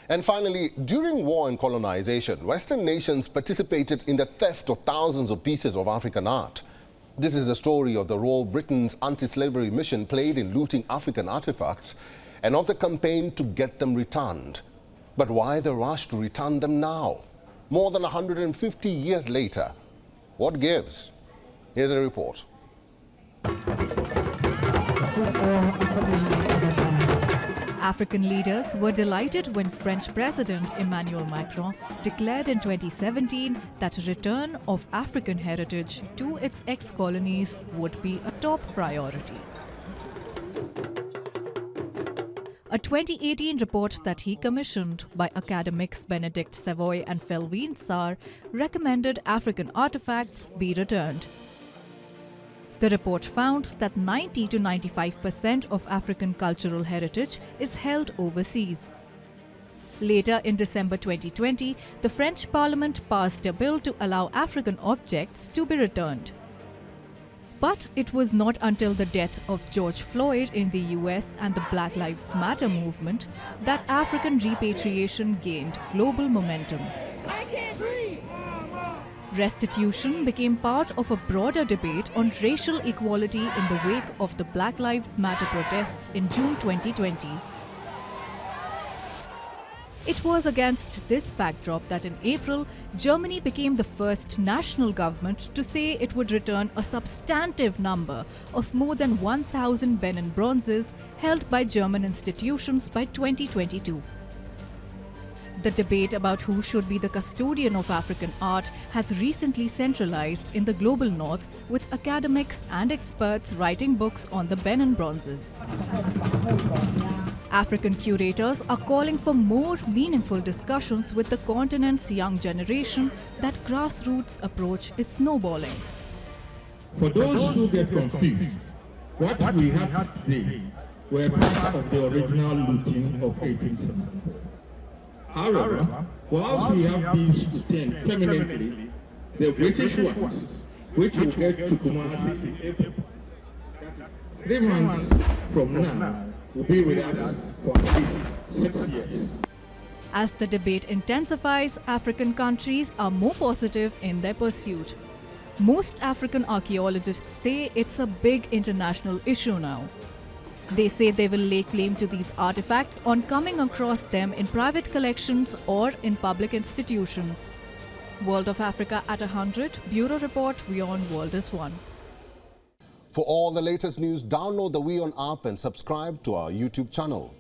And finally, during war and colonization, Western nations participated in the theft of thousands of pieces of African art. This is a story of the role Britain's anti-slavery mission played in looting African artifacts and of the campaign to get them returned. But why the rush to return them now? More than 150 years later, what gives? Here's a report. African leaders were delighted when French President Emmanuel Macron declared in 2017 that a return of African heritage to its ex-colonies would be a top priority. A 2018 report that he commissioned by academics Benedict Savoy and Felwine Sarr recommended African artifacts be returned. The report found that 90 to 95% of African cultural heritage is held overseas. Later in December 2020, the French Parliament passed a bill to allow African objects to be returned. But it was not until the death of George Floyd in the US and the Black Lives Matter movement that African repatriation gained global momentum. Restitution became part of a broader debate on racial equality in the wake of the Black Lives Matter protests in June 2020. It was against this backdrop that in April, Germany became the first national government to say it would return a substantive number of more than 1,000 Benin bronzes held by German institutions by 2022. The debate about who should be the custodian of African art has recently centralized in the global north, with academics and experts writing books on the Benin bronzes. African curators are calling for more meaningful discussions with the continent's young generation that grassroots approach is snowballing. For those who get confused, what we have today were part of the original looting of 1874. However, whilst we have these permanently, the British ones, which will get to Kumasi in April, 3 months from now, will be with us for at least 6 years. As the debate intensifies, African countries are more positive in their pursuit. Most African archaeologists say it's a big international issue now. They say they will lay claim to these artifacts on coming across them in private collections or in public institutions. World of Africa at 100, Bureau Report, WION World is One. For all the latest news, download the WION app and subscribe to our YouTube channel.